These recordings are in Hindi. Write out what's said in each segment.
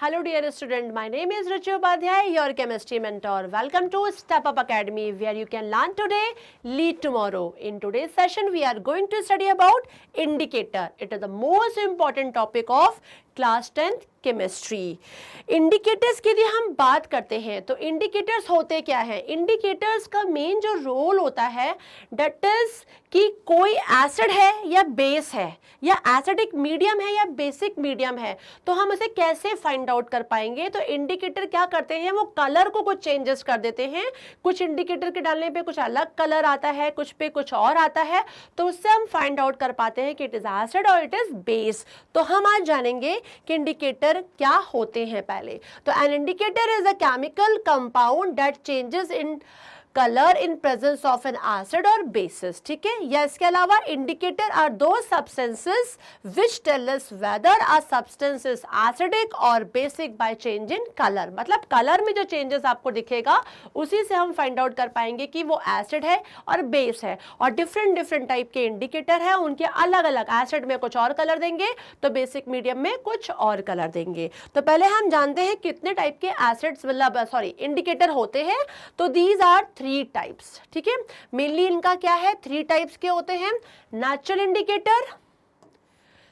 Hello dear student, my name is Ruchi Upadhyay, your chemistry mentor. Welcome to Step Up Academy where you can learn today, lead tomorrow. In today's session we are going to study about indicator. It is the most important topic of class 10th chemistry. Indicators की यदि हम बात करते हैं तो इंडिकेटर्स होते क्या है? इंडिकेटर्स का मेन जो रोल होता है दैट इज कि कोई एसिड है या बेस है या एसिडिक मीडियम है या बेसिक मीडियम है, तो हम उसे कैसे फाइंड आउट कर पाएंगे? तो इंडिकेटर क्या करते हैं, वो कलर को कुछ चेंजेस कर देते हैं। कुछ इंडिकेटर के डालने पे कुछ अलग कलर आता है, कुछ पे कुछ और आता है, तो उससे हम फाइंड आउट कर पाते हैं कि इट इज एसिड और इट इज बेस। तो हम आज जानेंगे कि इंडिकेटर क्या होते हैं पहले। तो an indicator is a chemical compound that changes in colour in presence of an acid और बेसिस। ठीक है, या इसके अलावा इंडिकेटर आर दो substances which tell us whether a substance is acidic और basic by change in colour. मतलब कलर में जो चेंजेस आपको दिखेगा उसी से हम फाइंड आउट कर पाएंगे कि वो एसिड है और बेस है। और डिफरेंट टाइप के इंडिकेटर है, उनके अलग अलग, एसिड में कुछ और कलर देंगे तो बेसिक मीडियम में कुछ और कलर देंगे। तो पहले हम जानते हैं कितने टाइप के एसिड्स मतलब इंडिकेटर होते हैं। तो दीज आर 3 टाइप्स। ठीक है, मेनली इनका क्या है, 3 टाइप्स के होते हैं, नेचुरल इंडिकेटर,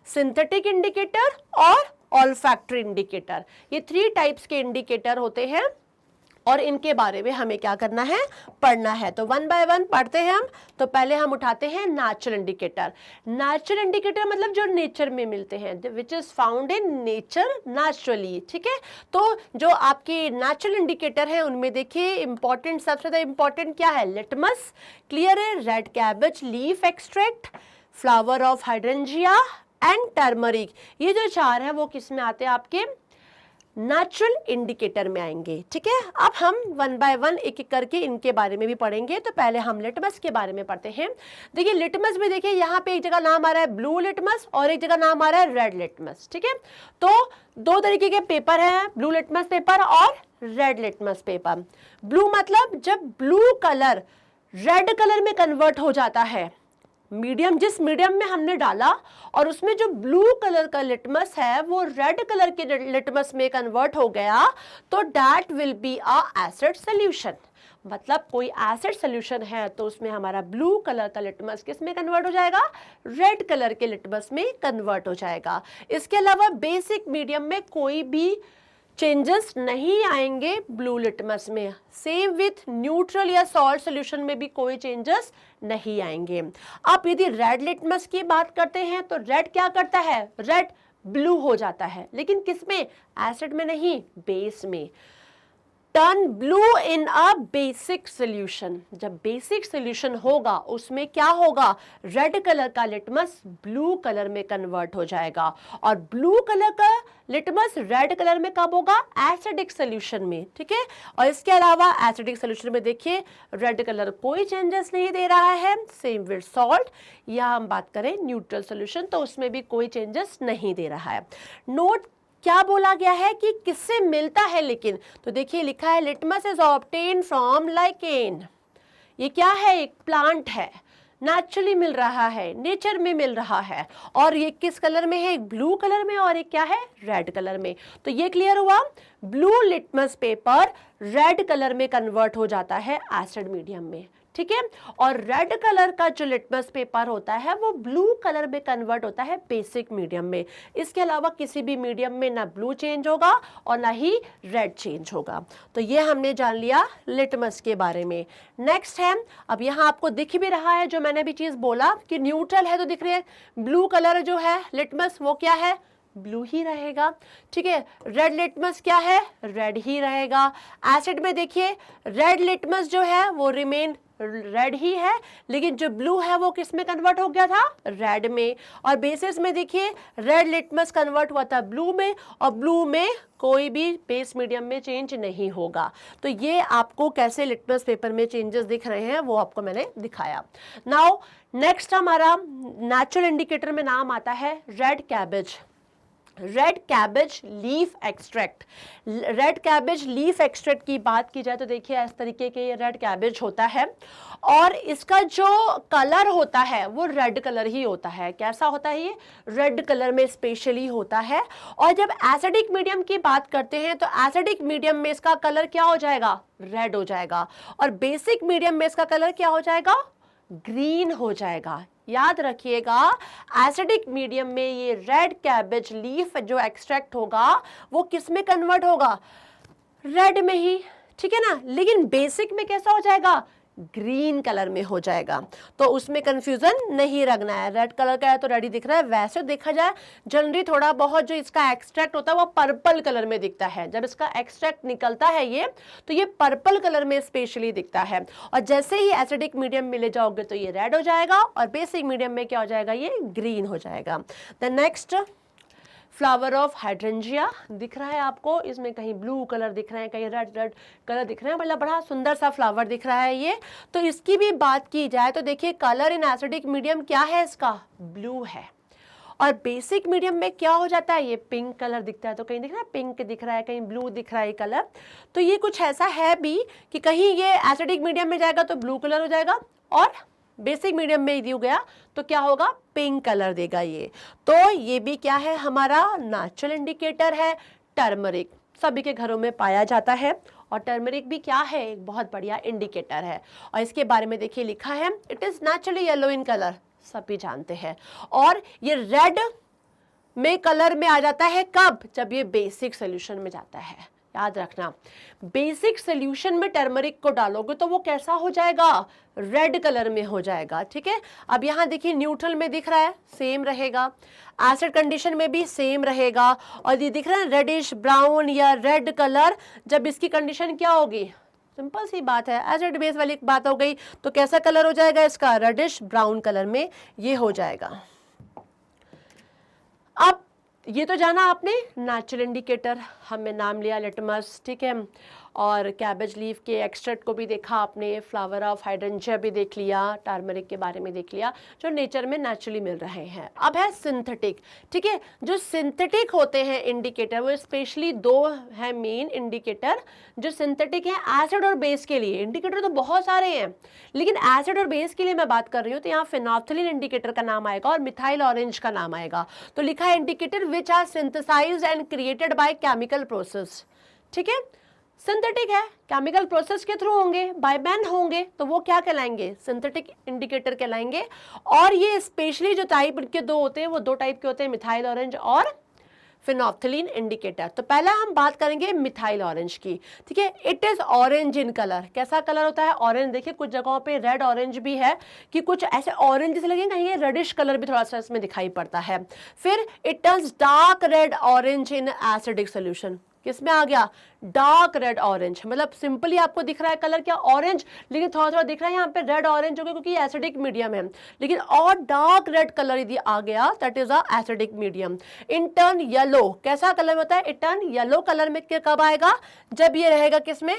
सिंथेटिक इंडिकेटर और ऑल्फैक्टरी इंडिकेटर। ये 3 टाइप्स के इंडिकेटर होते हैं और इनके बारे में हमें क्या करना है, पढ़ना है। तो वन बाय वन पढ़ते हैं हम। तो पहले हम उठाते हैं नेचुरल इंडिकेटर। नेचुरल इंडिकेटर मतलब जो नेचर में मिलते हैं, which is found in nature naturally. ठीक है, तो जो आपके नेचुरल इंडिकेटर है उनमें देखिए इंपॉर्टेंट, सबसे ज्यादा इंपॉर्टेंट क्या है, लिटमस, क्लियर है, red cabbage leaf extract, flower of hydrangea and turmeric. ये जो 4 है वो किस में आते हैं, आपके नेचुरल इंडिकेटर में आएंगे। ठीक है, अब हम वन बाय वन एक एक करके इनके बारे में भी पढ़ेंगे। तो पहले हम लिटमस के बारे में पढ़ते हैं। देखिए लिटमस में देखिए यहाँ पे एक जगह नाम आ रहा है ब्लू लिटमस और एक जगह नाम आ रहा है रेड लिटमस। ठीक है, तो 2 तरीके के पेपर हैं, ब्लू लिटमस पेपर और रेड लिटमस पेपर। ब्लू मतलब जब ब्लू कलर रेड कलर में कन्वर्ट हो जाता है, मीडियम जिस मीडियम में हमने डाला और उसमें जो ब्लू कलर का लिटमस है वो रेड कलर के लिटमस में कन्वर्ट हो गया, तो that will be a acid solution. मतलब कोई एसिड सॉल्यूशन है तो उसमें हमारा ब्लू कलर का लिटमस किस में कन्वर्ट हो जाएगा, रेड कलर के लिटमस में कन्वर्ट हो जाएगा। इसके अलावा बेसिक मीडियम में कोई भी चेंजेस नहीं आएंगे ब्लू लिटमस में। सेम विथ न्यूट्रल या सॉल्ट सॉल्यूशन में भी कोई चेंजेस नहीं आएंगे। अब यदि रेड लिटमस की बात करते हैं तो रेड क्या करता है, रेड ब्लू हो जाता है, लेकिन किसमें, एसिड में नहीं, बेस में। Turn blue in a basic solution. जब बेसिक सोल्यूशन होगा उसमें क्या होगा, रेड कलर का लिटमस ब्लू कलर में कन्वर्ट हो जाएगा। और ब्लू कलर का लिटमस रेड कलर में कब होगा, एसिडिक सोल्यूशन में। ठीक है, और इसके अलावा एसिडिक सोल्यूशन में देखिए रेड कलर कोई चेंजेस नहीं दे रहा है। सेम विद सॉल्ट, या हम बात करें न्यूट्रल सोल्यूशन तो उसमें भी कोई चेंजेस नहीं दे रहा है। नोट क्या बोला गया है कि किससे मिलता है, लेकिन तो देखिए लिखा है litmus is obtain from lichen. ये क्या है, एक प्लांट है, नेचुरली मिल रहा है, नेचर में मिल रहा है। और ये किस कलर में है, एक ब्लू कलर में और एक क्या है, रेड कलर में। तो ये क्लियर हुआ, blue litmus paper red colour में कन्वर्ट हो जाता है एसिड मीडियम में। ठीक है, और रेड कलर का जो लिटमस पेपर होता है वो ब्लू कलर में कन्वर्ट होता है बेसिक मीडियम में। इसके अलावा किसी भी मीडियम में ना ब्लू चेंज होगा और ना ही रेड चेंज होगा। तो ये हमने जान लिया लिटमस के बारे में। नेक्स्ट है, अब यहाँ आपको दिख भी रहा है जो मैंने भी चीज बोला कि न्यूट्रल है, तो दिख रही है ब्लू कलर जो है लिटमस वो क्या है, ब्लू ही रहेगा। ठीक है, रेड लिटमस क्या है, रेड ही रहेगा। एसिड में देखिए रेड लिटमस जो है वो रिमेन रेड ही है, लेकिन जो ब्लू है वो किस में कन्वर्ट हो गया था, रेड में। और बेसिस में देखिए रेड लिटमस कन्वर्ट हुआ था ब्लू में, और ब्लू में कोई भी बेस मीडियम में चेंज नहीं होगा। तो ये आपको कैसे लिटमस पेपर में चेंजेस दिख रहे हैं वो आपको मैंने दिखाया। नाउ नेक्स्ट हमारा नेचुरल इंडिकेटर में नाम आता है red cabbage. Red cabbage leaf extract. Red cabbage leaf extract की बात की जाए तो देखिए इस तरीके के ये रेड कैबेज होता है और इसका जो कलर होता है वो रेड कलर ही होता है। कैसा होता है ये? रेड कलर में स्पेशली होता है। और जब एसिडिक मीडियम की बात करते हैं तो एसिडिक मीडियम में इसका कलर क्या हो जाएगा? रेड हो जाएगा। और बेसिक मीडियम में इसका कलर क्या हो जाएगा? ग्रीन हो जाएगा। याद रखिएगा, एसिडिक मीडियम में ये रेड कैबेज लीफ जो एक्सट्रैक्ट होगा वो किस में कन्वर्ट होगा? रेड में ही, ठीक है ना। लेकिन बेसिक में कैसा हो जाएगा? ग्रीन कलर में हो जाएगा। तो उसमें कंफ्यूजन नहीं रखना है। रेड कलर का है तो रेड ही दिख रहा है। वैसे देखा जाए जनरली थोड़ा बहुत जो इसका एक्सट्रैक्ट होता है वो पर्पल कलर में दिखता है। जब इसका एक्सट्रैक्ट निकलता है ये तो ये पर्पल कलर में स्पेशली दिखता है। और जैसे ही एसिडिक मीडियम में ले जाओगे तो ये रेड हो जाएगा और बेसिक मीडियम में क्या हो जाएगा? ये ग्रीन हो जाएगा। The next flower of hydrangea दिख रहा है आपको, इसमें कहीं ब्लू कलर दिख रहे हैं, कहीं रेड रेड कलर दिख रहे हैं, मतलब बड़ा सुंदर सा फ्लावर दिख रहा है ये। तो इसकी भी बात की जाए तो देखिए कलर इन एसिडिक मीडियम क्या है इसका? ब्लू है। और बेसिक मीडियम में क्या हो जाता है? ये पिंक कलर दिखता है। तो कहीं दिख रहा है पिंक दिख रहा है, कहीं ब्लू दिख रहा है कलर। तो ये कुछ ऐसा है भी कि कहीं ये एसिडिक मीडियम में जाएगा तो ब्लू कलर हो जाएगा और बेसिक मीडियम में दिया गया तो क्या होगा? पिंक कलर देगा ये। तो ये भी क्या है? हमारा नेचुरल इंडिकेटर है। टर्मरिक सभी के घरों में पाया जाता है और टर्मरिक भी क्या है? एक बहुत बढ़िया इंडिकेटर है। और इसके बारे में देखिए लिखा है it is naturally yellow in colour, सभी जानते हैं। और ये रेड में कलर में आ जाता है कब? जब ये बेसिक सोल्यूशन में जाता है। याद रखना, बेसिक सोल्यूशन में टर्मरिक को डालोगे तो वो कैसा हो जाएगा? रेड कलर में हो जाएगा। ठीक है, अब यहाँ देखिए न्यूट्रल में दिख रहा है, सेम रहेगा। एसिड कंडीशन में भी सेम रहेगा। और ये दिख रहा है रेडिश ब्राउन या रेड कलर, जब इसकी कंडीशन क्या होगी? सिंपल सी बात है, एसिड बेस वाली बात हो गई। तो कैसा कलर हो जाएगा इसका? रेडिश ब्राउन कलर में ये हो जाएगा। अब ये तो जाना आपने नेचुरल इंडिकेटर, हमने नाम लिया लिटमस, ठीक है। और कैबेज लीफ के एक्सट्रैक्ट को भी देखा आपने, फ्लावर ऑफ हाइड्रेंजिया भी देख लिया, टर्मरिक के बारे में देख लिया, जो नेचर में नेचुरली मिल रहे हैं। अब है सिंथेटिक, ठीक है। जो सिंथेटिक होते हैं इंडिकेटर वो स्पेशली दो है मेन इंडिकेटर जो सिंथेटिक है एसिड और बेस के लिए। इंडिकेटर तो बहुत सारे हैं लेकिन एसिड और बेस के लिए मैं बात कर रही हूँ। तो यहाँ फिनोल्फ्थालीन इंडिकेटर का नाम आएगा और मिथाइल ऑरेंज का नाम आएगा। तो लिखा है indicator which are synthesised and created by chemical process, ठीक है। सिंथेटिक है, केमिकल प्रोसेस के थ्रू होंगे, बाय मैन होंगे, तो वो क्या कहलाएंगे? सिंथेटिक इंडिकेटर कहलाएंगे। और ये स्पेशली जो टाइप के दो होते हैं वो दो टाइप के होते हैं, मिथाइल ऑरेंज और फिनोल्फ्थालीन इंडिकेटर। तो पहला हम बात करेंगे मिथाइल ऑरेंज की, ठीक है। It is orange in colour. कैसा कलर होता है? ऑरेंज। देखिए कुछ जगहों पे रेड ऑरेंज भी है कि कुछ ऐसे ऑरेंज जैसे लगेगा, ये रेडिश कलर भी थोड़ा सा इसमें दिखाई पड़ता है। फिर it turns dark red orange in acidic solution. किसमें आ गया? Dark red orange. मतलब सिंपली आपको दिख रहा है कलर क्या? ऑरेंज, लेकिन थोड़ा थोड़ा दिख रहा है यहाँ पे रेड ऑरेंज हो गया क्योंकि एसिडिक मीडियम है। लेकिन और डार्क रेड कलर यदि आ गया that is a acidic medium. In turn yellow. कैसा कलर होता है? इट टर्न येलो कलर में कब आएगा? जब ये रहेगा किसमें?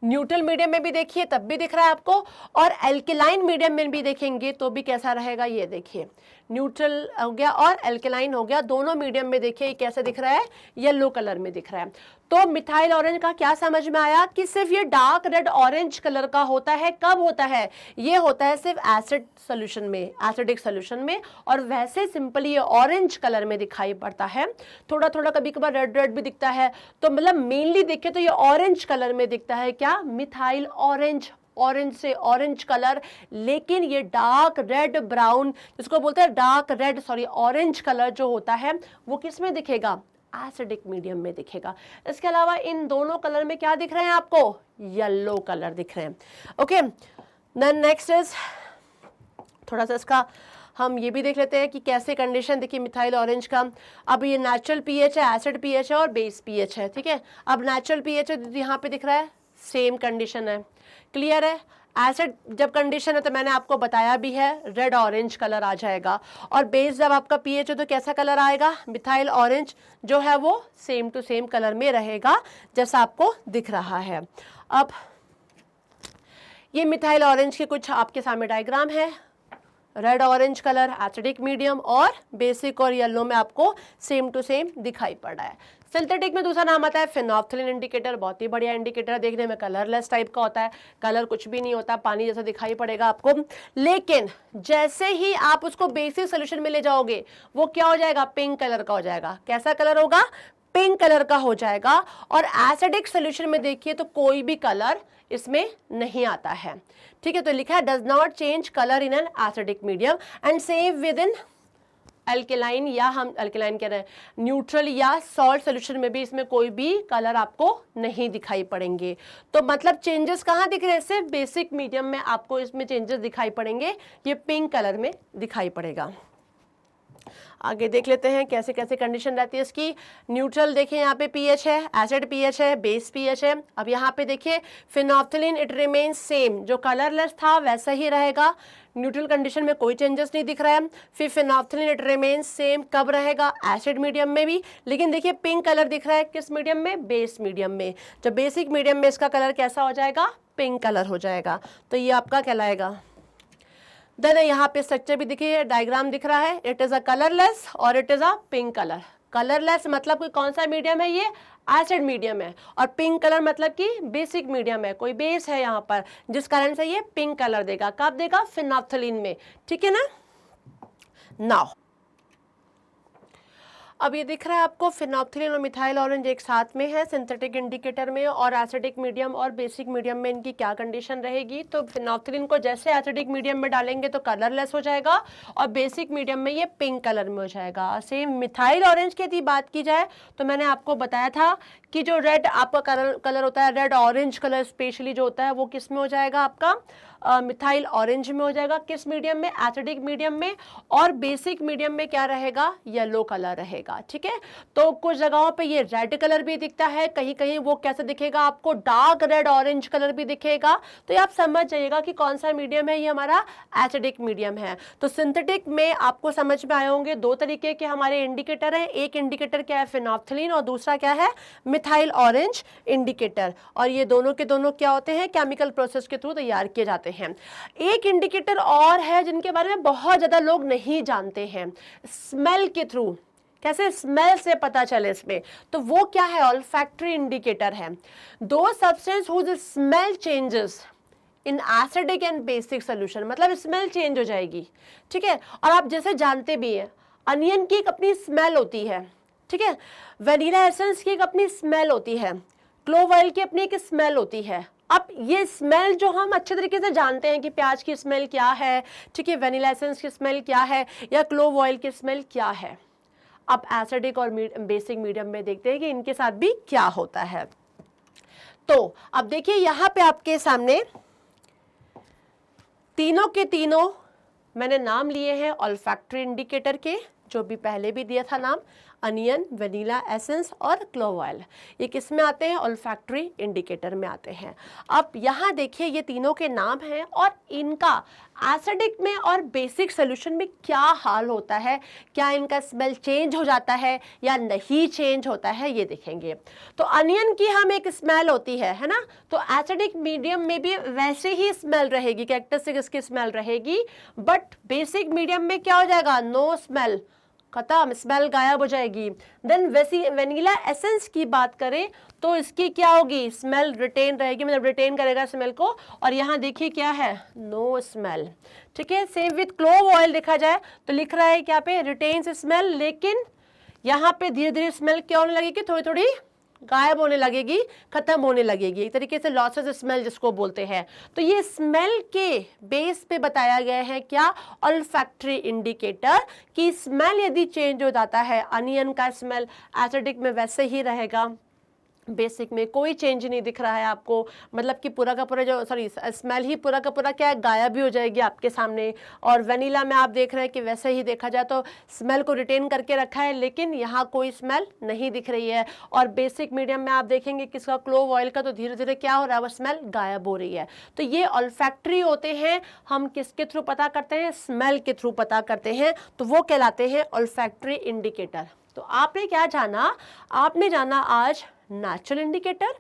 न्यूट्रल मीडियम में भी देखिए तब भी दिख रहा है आपको, और एल्केलाइन मीडियम में भी देखेंगे तो भी कैसा रहेगा? ये देखिए न्यूट्रल हो गया और एल्केलाइन हो गया, दोनों मीडियम में देखिए कैसे दिख रहा है? येलो कलर में दिख रहा है। तो मिथाइल ऑरेंज का क्या समझ में आया कि सिर्फ ये डार्क रेड ऑरेंज कलर का होता है। कब होता है? ये होता है सिर्फ एसिड सोल्यूशन में, एसिडिक सोल्यूशन में। और वैसे सिंपली ये ऑरेंज कलर में दिखाई पड़ता है, थोड़ा थोड़ा कभी कभार रेड रेड भी दिखता है। तो मतलब मेनली देखे तो ये ऑरेंज कलर में दिखता है। क्या? मिथाइल ऑरेंज, ऑरेंज से ऑरेंज कलर। लेकिन ये डार्क रेड ब्राउन, जिसको बोलते हैं dark red sorry orange colour जो होता है वो किस में दिखेगा? एसिडिक मीडियम में दिखेगा। इसके अलावा इन दोनों कलर में क्या दिख रहे हैं आपको? येलो कलर दिख रहे हैं। ओके, देन नेक्स्ट इज थोड़ा सा इसका हम ये भी देख लेते हैं कि कैसे कंडीशन देखिए मिथाइल ऑरेंज का। अब ये नेचुरल पीएच है, एसिड पीएच है और बेस पीएच है, ठीक है। अब नेचुरल पीएच यहाँ पे दिख रहा है, सेम कंडीशन है, क्लियर है। एसिड जब कंडीशन है तो मैंने आपको बताया भी है रेड ऑरेंज कलर आ जाएगा, और बेस जब आपका पीएच है तो कैसा कलर आएगा? मिथाइल ऑरेंज जो है वो सेम टू सेम कलर में रहेगा जैसा आपको दिख रहा है। अब ये मिथाइल ऑरेंज के कुछ आपके सामने डायग्राम है, red orange colour acidic medium, और बेसिक और येलो में आपको सेम टू सेम दिखाई पड़ रहा है। सिंथेटिक में दूसरा नाम आता है फिनोल्फ्थलीन इंडिकेटर, बहुत ही बढ़िया इंडिकेटर, देखने में कलरलेस टाइप का होता है, कलर कुछ भी नहीं होता, पानी जैसा दिखाई पड़ेगा आपको, लेकिन जैसे ही आप उसको बेसिक सोल्यूशन में ले जाओगे वो क्या हो जाएगा, पिंक कलर का हो जाएगा। कैसा कलर होगा, पिंक कलर का हो जाएगा। और एसिडिक सोल्यूशन में देखिए तो कोई भी कलर इसमें नहीं आता है, ठीक है। तो लिखा है does not change colour in an acidic medium and same with in alkaline, या हम अल्कलाइन कह रहे हैं न्यूट्रल या सॉल्ट सोल्यूशन में भी इसमें कोई भी कलर आपको नहीं दिखाई पड़ेंगे। तो मतलब चेंजेस कहाँ दिख रहे हैं, सिर्फ बेसिक मीडियम में आपको इसमें चेंजेस दिखाई पड़ेंगे, ये पिंक कलर में दिखाई पड़ेगा। आगे देख लेते हैं कैसे कैसे कंडीशन रहती है इसकी। न्यूट्रल देखिए यहाँ पे पीएच है, एसिड पीएच है, बेस पीएच है। अब यहाँ पे देखिए फिनोल्फ्थलीन इट रिमेन्स सेम, जो कलरलेस था वैसा ही रहेगा, न्यूट्रल कंडीशन में कोई चेंजेस नहीं दिख रहा है। फिर फिनोल्फ्थलीन इट रिमेन्स सेम कब रहेगा, एसिड मीडियम में भी, लेकिन देखिए पिंक कलर दिख रहा है किस मीडियम में, बेस मीडियम में। जब बेसिक मीडियम में इसका कलर कैसा हो जाएगा, पिंक कलर हो जाएगा, तो ये आपका कहलाएगा। देन यहाँ पे स्ट्रक्चर भी देखिए, डायग्राम दिख रहा है, इट इज अ कलरलेस और it is a pink colour. Colourless मतलब कि कौन सा मीडियम है, ये एसिड मीडियम है, और पिंक कलर मतलब कि बेसिक मीडियम है, कोई बेस है यहाँ पर जिस कारण से ये पिंक कलर देगा। कब देगा, फिनोल्फ्थलीन में, ठीक है ना। नाउ अब ये दिख रहा है आपको फिनोल्फ्थलीन और मिथाइल ऑरेंज एक साथ में है सिंथेटिक इंडिकेटर में, और एसिडिक मीडियम और बेसिक मीडियम में इनकी क्या कंडीशन रहेगी। तो फिनोल्फ्थलीन को जैसे एसिडिक मीडियम में डालेंगे तो कलरलेस हो जाएगा, और बेसिक मीडियम में ये पिंक कलर में हो जाएगा। सेम मिथाइल ऑरेंज की यदि बात की जाए तो मैंने आपको बताया था कि जो रेड आपका कलर होता है, रेड ऑरेंज कलर स्पेशली जो होता है, वो किस में हो जाएगा, आपका मिथाइल ऑरेंज में हो जाएगा। किस मीडियम में, एसिडिक मीडियम में, और बेसिक मीडियम में क्या रहेगा, येलो कलर रहेगा, ठीक है। तो कुछ जगहों पे ये रेड कलर भी दिखता है, कहीं कहीं वो कैसे दिखेगा आपको, डार्क रेड ऑरेंज कलर भी दिखेगा। तो ये आप समझ जाइएगा कि कौन सा मीडियम है, ये हमारा एसिडिक मीडियम है। तो सिंथेटिक में आपको समझ में आए होंगे दो तरीके के हमारे इंडिकेटर हैं, एक इंडिकेटर क्या है फिनोल्फ्थलीन, और दूसरा क्या है मिथाइल ऑरेंज इंडिकेटर, और ये दोनों के दोनों क्या होते हैं, केमिकल प्रोसेस के थ्रू तैयार किए जाते हैं। एक इंडिकेटर और है जिनके बारे में बहुत ज्यादा लोग नहीं जानते हैं, स्मेल के थ्रू, कैसे स्मेल से पता चले इसमें, तो वो क्या है, ऑल्फैक्टरी इंडिकेटर है। दो substance whose smell changes in acidic and basic solution, मतलब स्मेल चेंज हो जाएगी, ठीक है। और आप जैसे जानते भी हैं अनियन की एक अपनी स्मेल होती है, ठीक है, वेनिला एसेंस की एक अपनी स्मेल होती है, क्लोव ऑयल की अपनी एक स्मेल होती है। अब ये स्मेल जो हम अच्छे तरीके से जानते हैं कि प्याज की स्मेल क्या है, ठीक है, वेनिला एसेंस की स्मेल क्या है, या क्लोव ऑयल की स्मेल क्या है। अब एसिडिक और बेसिक मीडियम में देखते हैं कि इनके साथ भी क्या होता है। तो अब देखिए यहां पे आपके सामने तीनों के तीनों मैंने नाम लिए हैं ऑल्फैक्टरी इंडिकेटर के, जो भी पहले भी दिया था नाम, अनियन, वेनिला एसेंस और क्लोव ऑयल। ये किस में आते हैं, ऑल्फैक्टरी इंडिकेटर में आते हैं। अब यहाँ देखिए ये तीनों के नाम हैं, और इनका एसिडिक में और बेसिक सोल्यूशन में क्या हाल होता है, क्या इनका स्मेल चेंज हो जाता है या नहीं चेंज होता है, ये देखेंगे। तो अनियन की हम एक स्मेल होती है ना, तो एसिडिक मीडियम में भी वैसे ही स्मेल रहेगी, कैरेक्टरिस्टिक इसकी स्मेल रहेगी, बट बेसिक मीडियम में क्या हो जाएगा, नो स्मेल, खत्म, स्मेल गायब हो जाएगी। देन वेनिला एसेंस की बात करें तो इसकी क्या होगी, स्मेल रिटेन रहेगी, मतलब रिटेन करेगा स्मेल को, और यहाँ देखिए क्या है, नो स्मेल, ठीक है। सेम विथ क्लोव ऑयल देखा जाए तो लिख रहा है क्या पे, रिटेन्स स्मेल, लेकिन यहाँ पे धीरे धीरे स्मेल क्या होने लगेगी, थोड़ी थोड़ी गायब होने लगेगी, खत्म होने लगेगी, एक तरीके से लॉसेस स्मेल जिसको बोलते हैं। तो ये स्मेल के बेस पे बताया गया है क्या, ऑल्फैक्टरी इंडिकेटर, कि स्मेल यदि चेंज हो जाता है, अनियन का स्मेल एसिडिक में वैसे ही रहेगा, बेसिक में कोई चेंज नहीं दिख रहा है आपको, मतलब कि पूरा का पूरा जो स्मेल ही पूरा का पूरा क्या है, गायब भी हो जाएगी आपके सामने। और वेनिला में आप देख रहे हैं कि वैसे ही देखा जाए तो स्मेल को रिटेन करके रखा है, लेकिन यहाँ कोई स्मेल नहीं दिख रही है। और बेसिक मीडियम में आप देखेंगे किसका, क्लोव ऑयल का, तो धीरे धीरे क्या हो रहा है, वो स्मेल गायब हो रही है। तो ये ऑल्फैक्टरी होते हैं, हम किसके थ्रू पता करते हैं, स्मेल के थ्रू पता करते हैं, तो वो कहलाते हैं ऑल्फैक्टरी इंडिकेटर। तो आपने क्या जाना, आपने जाना आज नेचुरल इंडिकेटर,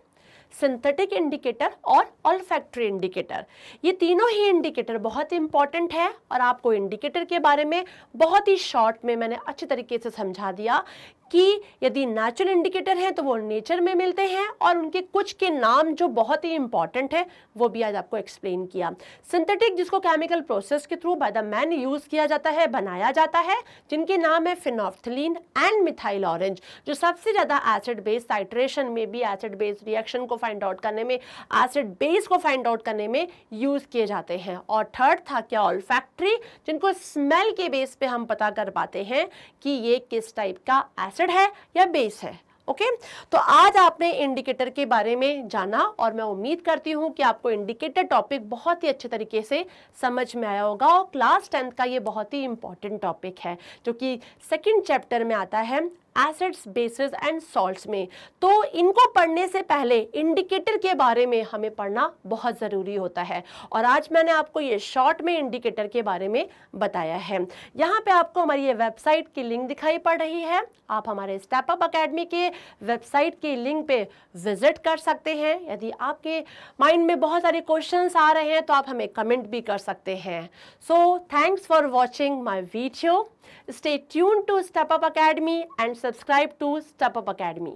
सिंथेटिक इंडिकेटर और ऑल्फैक्टरी इंडिकेटर। ये तीनों ही इंडिकेटर बहुत इंपॉर्टेंट है और आपको इंडिकेटर के बारे में बहुत ही शॉर्ट में मैंने अच्छे तरीके से समझा दिया कि यदि नेचुरल इंडिकेटर हैं तो वो नेचर में मिलते हैं और उनके कुछ के नाम जो बहुत ही इंपॉर्टेंट है वो भी आज आपको एक्सप्लेन किया। सिंथेटिक जिसको केमिकल प्रोसेस के through by the man use किया जाता है, बनाया जाता है, जिनके नाम है फिनोल्फ्थलीन एंड मिथाइल ऑरेंज, जो सबसे ज्यादा एसिड बेस टाइट्रेशन में भी एसिड बेस रिएक्शन को फाइंड आउट करने में, एसिड बेस को फाइंड आउट करने में यूज किए जाते हैं। और थर्ड था क्या ऑल्फैक्टरी, जिनको स्मेल के बेस पे हम पता कर पाते हैं कि ये किस टाइप का एसिड है या बेस है। ओके तो आज आपने इंडिकेटर के बारे में जाना और मैं उम्मीद करती हूं कि आपको इंडिकेटर टॉपिक बहुत ही अच्छे तरीके से समझ में आया होगा। और क्लास 10th का ये बहुत ही इंपॉर्टेंट टॉपिक है जो कि सेकंड चैप्टर में आता है एसिड्स, बेसिस एंड सॉल्ट्स में। तो इनको पढ़ने से पहले इंडिकेटर के बारे में हमें पढ़ना बहुत ज़रूरी होता है और आज मैंने आपको ये शॉर्ट में इंडिकेटर के बारे में बताया है। यहाँ पे आपको हमारी ये वेबसाइट की लिंक दिखाई पड़ रही है, आप हमारे स्टेप अप अकेडमी के वेबसाइट के लिंक पे विजिट कर सकते हैं। यदि आपके माइंड में बहुत सारे क्वेश्चंस आ रहे हैं तो आप हमें कमेंट भी कर सकते हैं। So thanks for watching my video. Stay tuned to Step Up Academy and subscribe to Step Up Academy.